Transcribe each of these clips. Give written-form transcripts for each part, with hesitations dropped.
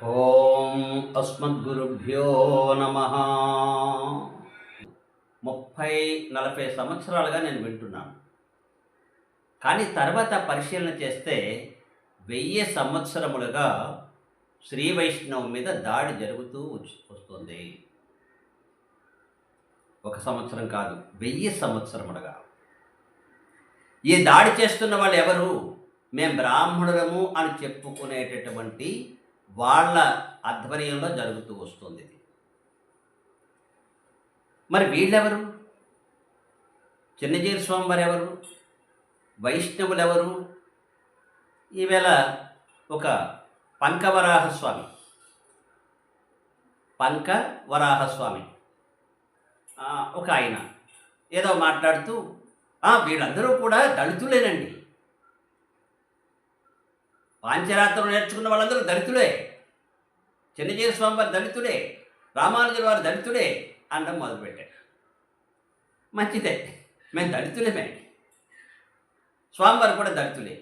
ఓం అస్మద్గురుభ్యో నమః. 30-40 సంవత్సరాలుగా నేను వింటున్నాను. కానీ తర్వాత పరిశీలన చేస్తే 1000 సంవత్సరములుగా శ్రీ వైష్ణవం మీద దాడి జరుగుతూ వస్తుంది. ఒక సంవత్సరం కాదు, 1000 సంవత్సరములుగా. ఈ దాడి చేస్తున్న వాళ్ళు ఎవరు? మేము బ్రాహ్మణులము అని చెప్పుకునేటటువంటి వాళ్ళ ఆధ్వర్యంలో జరుగుతూ వస్తుంది. మరి వీళ్ళెవరు? చిన్నజీర స్వామి వారు ఎవరు? వైష్ణవులు ఎవరు? ఈవేళ ఒక పంకవరాహస్వామి ఒక ఆయన ఏదో మాట్లాడుతూ వీళ్ళందరూ కూడా దళితులేనండి, పాంచరాత్రం నేర్చుకున్న వాళ్ళందరూ దళితులే, చిన్నజీర స్వామి వారు దళితుడే, రామానుజుల వారు దళితుడే అనడం మొదలుపెట్టాడు. మంచిదే, మేము దళితులేమే, స్వామివారు కూడా దళితులే,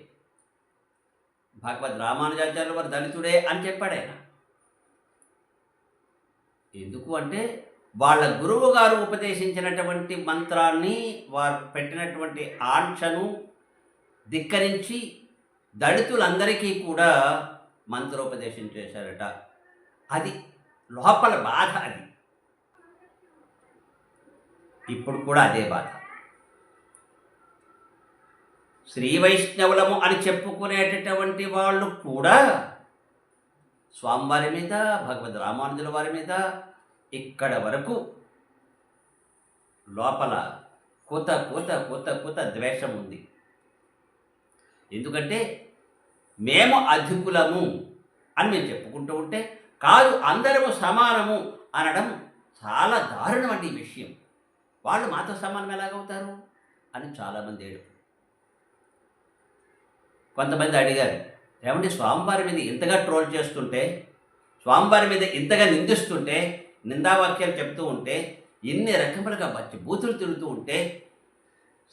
భగవద్ రామానుజాచార్యుల వారు దళితుడే అని చెప్పాడు ఆయన. ఎందుకు అంటే వాళ్ళ గురువు గారు ఉపదేశించినటువంటి మంత్రాన్ని, వారు పెట్టినటువంటి ఆంక్షను ధిక్కరించి దళితులందరికీ కూడా మంత్రోపదేశం చేశారట. అది లోపల బాధ. అది ఇప్పుడు కూడా అదే బాధ. శ్రీ వైష్ణవులము అని చెప్పుకునేటటువంటి వాళ్ళు కూడా స్వామివారి మీద, భగవద్ రామానుజుల వారి మీద ఇక్కడ వరకు లోపల కూత కూత కూత కూత ద్వేషం ఉంది. ఎందుకంటే మేము అధికులము అని మేము చెప్పుకుంటూ ఉంటే, కాదు అందరము సమానము అనడం చాలా దారుణమండి ఈ విషయం. వాళ్ళు మాతో సమానం ఎలాగవుతారు అని చాలామంది ఏడుపు. కొంతమంది అడిగారు, ఏమంటే స్వామివారి మీద ఇంతగా ట్రోల్ చేస్తుంటే, స్వామివారి మీద ఇంతగా నిందిస్తుంటే, నిందావాక్యాలు చెప్తూ ఉంటే, ఇన్ని రకములుగా వచ్చి బూతులు తిరుగుతూ ఉంటే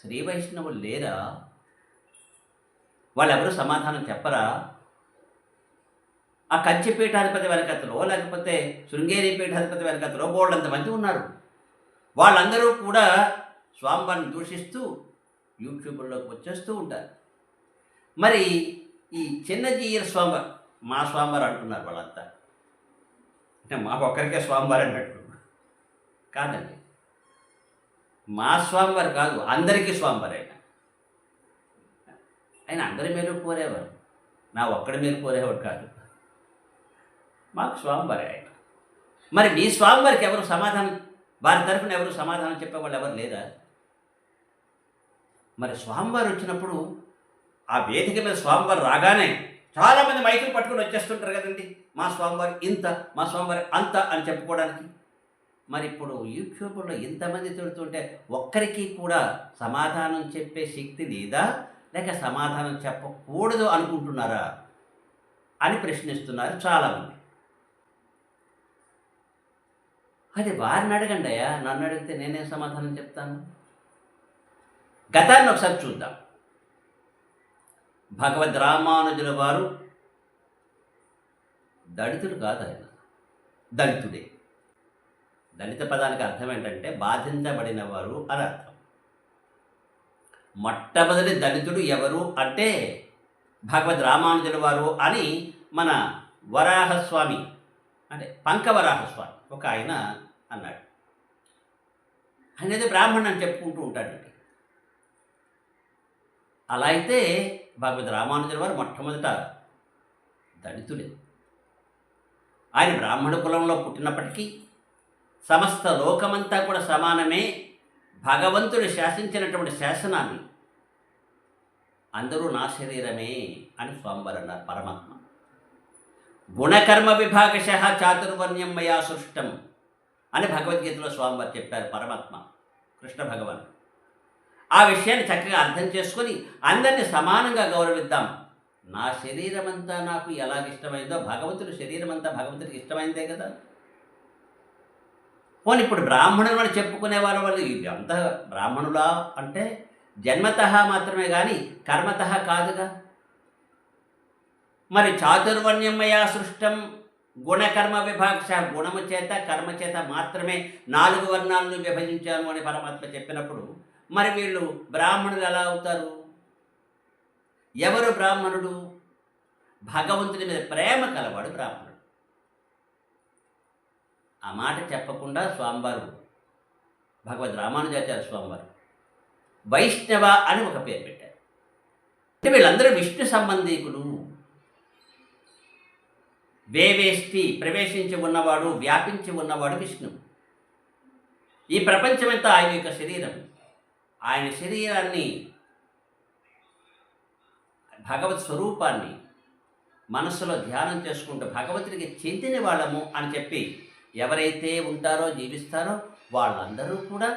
శ్రీ వైష్ణవులు లేరా? వాళ్ళెవరు సమాధానం చెప్పరా? ఆ కంచి పీఠాధిపతి వెనకతలో, లేకపోతే శృంగేరి పీఠాధిపతి వెనకతలో బోళ్ళంతమంది ఉన్నారు. వాళ్ళందరూ కూడా స్వామివారిని దూషిస్తూ యూట్యూబ్లోకి వచ్చేస్తూ ఉంటారు. మరి ఈ చిన్నజీయర్ స్వామివారు, మా స్వామివారు అంటున్నారు వాళ్ళంతా, అంటే మాకు ఒక్కరికే స్వామివారు అన్నట్టు కాదండి. మా స్వామివారు కాదు, అందరికీ స్వామివారు ఆయన అందరి మేలు కోరేవారు, నా ఒక్కడి మేలు కోరేవాడు కాదు. మాకు స్వామివారి ఆయన. మరి మీ స్వామివారికి ఎవరు సమాధానం, వారి తరఫున ఎవరు సమాధానం చెప్పేవాళ్ళు ఎవరు లేరా? మరి స్వామివారు వచ్చినప్పుడు ఆ వేదిక మీద స్వామివారు రాగానే చాలామంది మైకులు పట్టుకుని వచ్చేస్తుంటారు కదండి, మా స్వామివారు ఇంత, మా స్వామివారి అంత అని చెప్పుకోవడానికి. మరి ఇప్పుడు యూట్యూబ్లో ఇంతమంది తిడుతుంటే ఒక్కరికి కూడా సమాధానం చెప్పే శక్తి లేదా, లేక సమాధానం చెప్పకూడదు అనుకుంటున్నారా అని ప్రశ్నిస్తున్నారు చాలామంది. అది వారిని అడగండి అయ్యా, నన్ను అడిగితే నేనే సమాధానం చెప్తాను. గతాన్ని ఒకసారి చూద్దాం. భగవద్ రామానుజుల వారు దళితుడు కాదు, ఆయన దళితుడే. దళిత పదానికి అర్థం ఏంటంటే బాధించబడిన వారు అని అర్థం. మొట్టమొదటి దళితుడు ఎవరు అంటే భగవద్ రామానుజుల వారు అని మన వరాహస్వామి, అంటే పంకవరాహస్వామి ఒక ఆయన అన్నాడు. అనేది బ్రాహ్మణ్ అని చెప్పుకుంటూ ఉంటాడండి. అలా అయితే భగవద్ రామానుజుల వారు మొట్టమొదట దళితుడే. ఆయన బ్రాహ్మణ కులంలో పుట్టినప్పటికీ సమస్త లోకమంతా కూడా సమానమే, భగవంతుడు శాసించినటువంటి శాసనాన్ని అందరూ నా శరీరమే అని స్వామివారు అన్నారు. పరమాత్మ గుణకర్మ విభాగశ చాతుర్వర్ణ్యం మయా సృష్టం అని భగవద్గీతలో స్వామివారు చెప్పారు. పరమాత్మ కృష్ణ భగవాన్ ఆ విషయాన్ని చక్కగా అర్థం చేసుకొని అందరినీ సమానంగా గౌరవిద్దాం. నా శరీరం అంతా నాకు ఎలాగిష్టమైందో భగవంతుడి శరీరం అంతా భగవంతుడికి ఇష్టమైందే కదా. పోనీ ఇప్పుడు బ్రాహ్మణులు అని చెప్పుకునే వాళ్ళు ఇదంతా బ్రాహ్మణులా అంటే జన్మతః మాత్రమే కానీ కర్మతః కాదుగా. మరి చాతుర్వర్ణ్యమయా సృష్టం గుణకర్మ విభాక్ష, గుణము చేత కర్మ చేత మాత్రమే 4 వర్ణాలను విభజించాను అని పరమాత్మ చెప్పినప్పుడు మరి వీళ్ళు బ్రాహ్మణులు ఎలా అవుతారు? ఎవరు బ్రాహ్మణుడు? భగవంతుని మీద ప్రేమ కలవాడు బ్రాహ్మణుడు. ఆ మాట చెప్పకుండా స్వామివారు, భగవద్ రామానుజాచార్య స్వామివారు వైష్ణవ అని ఒక పేరు పెట్టారు. అంటే వీళ్ళందరూ విష్ణు సంబంధీకులు. వేవేష్టి, ప్రవేశించి ఉన్నవాడు, వ్యాపించి ఉన్నవాడు విష్ణు. ఈ ప్రపంచమంతా ఆయన యొక్క శరీరం. ఆయన శరీరాన్ని, భగవత్ స్వరూపాన్ని మనస్సులో ధ్యానం చేసుకుంటూ భగవంతుడికి చెందిన వాళ్ళము అని చెప్పి ఎవరైతే ఉంటారో, జీవిస్తారో వాళ్ళందరూ కూడా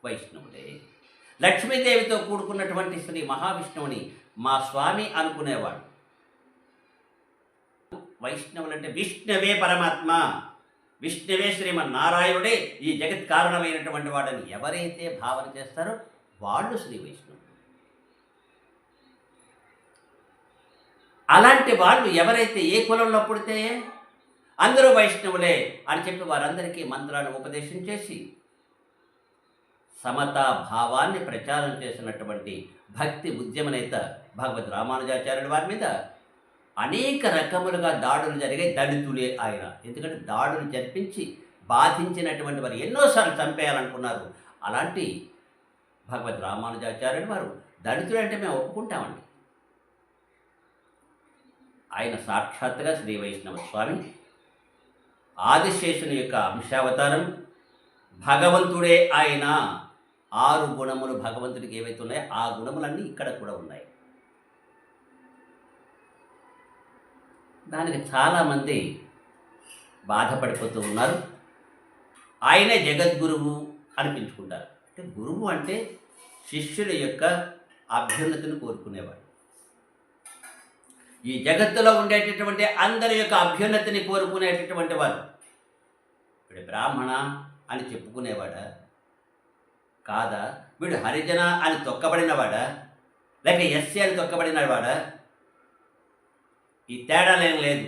వైష్ణవులే. లక్ష్మీదేవితో కూడుకున్నటువంటి శ్రీ మహావిష్ణువుని మా స్వామి అనుకునేవాడు. వైష్ణవులంటే విష్ణువే పరమాత్మ, విష్ణువే శ్రీమన్నారాయణుడే ఈ జగత్ కారణమైనటువంటి వాడని ఎవరైతే భావన చేస్తారో వాళ్ళు శ్రీ వైష్ణవులు. అలాంటి వాళ్ళు ఎవరైతే ఏ కులంలో పుడితే అందరూ వైష్ణవులే అని చెప్పి వారందరికీ మంత్రాన్ని ఉపదేశం చేసి సమతా భావాన్ని ప్రచారం చేసినటువంటి భక్తి ఉద్యమ నేత భగవద్ రామానుజాచార్యుల వారి మీద అనేక రకములుగా దాడులు జరిగాయి. దళితులే ఆయన. ఎందుకంటే దాడులు జరిపించి బాధించినటువంటి వారు ఎన్నోసార్లు చంపేయాలనుకున్నారు. అలాంటి భగవద్ రామానుజాచార్యులు వారు దళితులు అంటే మేము ఒప్పుకుంటామండి. ఆయన సాక్షాత్తుగా శ్రీ వైష్ణవ స్వామి, ఆదిశేషుని యొక్క అంశావతారం, భగవంతుడే ఆయన. 6 గుణములు భగవంతుడికి ఏవైతే ఉన్నాయో ఆ గుణములన్నీ ఇక్కడ కూడా ఉన్నాయి. దానికి చాలామంది బాధపడిపోతూ ఉన్నారు. ఆయనే జగద్గురువు అనిపించుకుంటారు. అంటే గురువు అంటే శిష్యుల యొక్క అభ్యున్నతిని కోరుకునేవాడు. ఈ జగత్తులో ఉండేటటువంటి అందరి యొక్క అభ్యున్నతిని కోరుకునేటటువంటి వారు. వీడు బ్రాహ్మణ అని చెప్పుకునేవాడా? కాదా? వీడు హరిజన అని తొక్కబడినవాడా? లేక ఎస్సీ అని తొక్కబడినవాడా? ఈ తేడాలేం లేదు.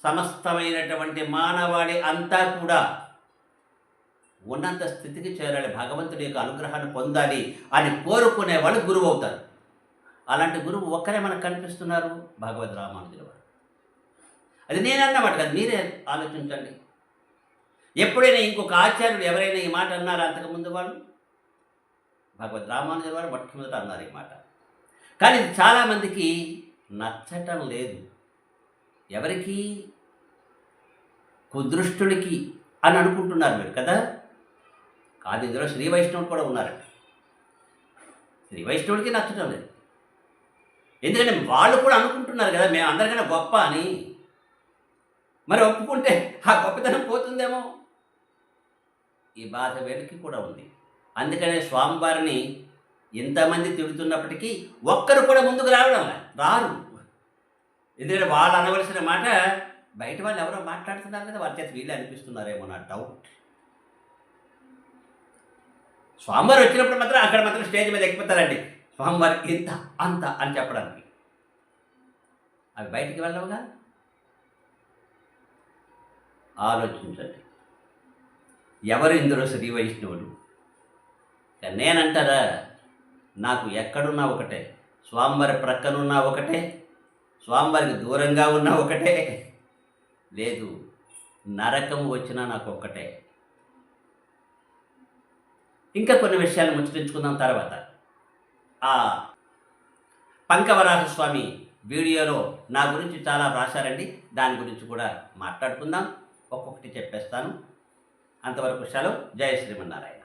సమస్తమైనటువంటి మానవాళి అంతా కూడా ఉన్నంత స్థితికి చేరాలి, భగవంతుడి యొక్క అనుగ్రహాన్ని పొందాలి అని కోరుకునే వాళ్ళు గురువు అవుతారు. అలాంటి గురువు ఒక్కరే మనకు కనిపిస్తున్నారు, భగవద్ రామానుజుల వారు. అది నేనన్నమాట కదా, మీరే ఆలోచించండి. ఎప్పుడైనా ఇంకొక ఆచార్యుడు ఎవరైనా ఈ మాట అన్నారా అంతకుముందు? వాళ్ళు భగవద్ రామానుజుల వారు మొట్టమొదట అన్నారు ఈ మాట. కానీ ఇది చాలామందికి నచ్చటం లేదు. ఎవరికి? కుదృష్టుడికి అని అనుకుంటున్నారు మీరు కదా. కాదు, ఇందులో శ్రీ వైష్ణవుడు కూడా ఉన్నారండి. శ్రీ వైష్ణవుడికి నచ్చటం లేదు. ఎందుకంటే వాళ్ళు కూడా అనుకుంటున్నారు కదా మేము అందరికన్నా గొప్ప అని. మరి ఒప్పుకుంటే ఆ గొప్పతనం పోతుందేమో, ఈ బాధ వీళ్ళకి కూడా ఉంది. అందుకనే స్వామివారిని ఇంతమంది తిడుతున్నప్పటికీ ఒక్కరు కూడా ముందుకు రారు. ఎందుకంటే వాళ్ళు అనవలసిన మాట బయట వాళ్ళు ఎవరో మాట్లాడుతున్నారు కదా, వారి చేత వీళ్ళే అనిపిస్తున్నారేమో నా డౌట్. స్వామివారు వచ్చినప్పుడు మాత్రం అక్కడ మాత్రం స్టేజ్ మీద ఎక్కిపోతారండి, స్వామివారి ఇంత అంత అని చెప్పడానికి. అవి బయటికి వెళ్ళవుగా. ఆలోచించండి, ఎవరు ఇందులో శ్రీ వైష్ణవుడు? నేనంటారా, నాకు ఎక్కడున్నా ఒకటే, స్వామివారి ప్రక్కనున్నా ఒకటే, స్వామివారికి దూరంగా ఉన్నా ఒకటే, లేదు నరకం వచ్చినా నాకు ఒక్కటే. ఇంకా కొన్ని విషయాలు ముచ్చటించుకుందాం తర్వాత. ఆ పంకవరాహ స్వామి వీడియోలో నా గురించి చాలా రాశారండి, దాని గురించి కూడా మాట్లాడుకుందాం. ఒక్కొక్కటి చెప్పేస్తాను. అంతవరకు సెలవు. జయ శ్రీమన్నారాయణ.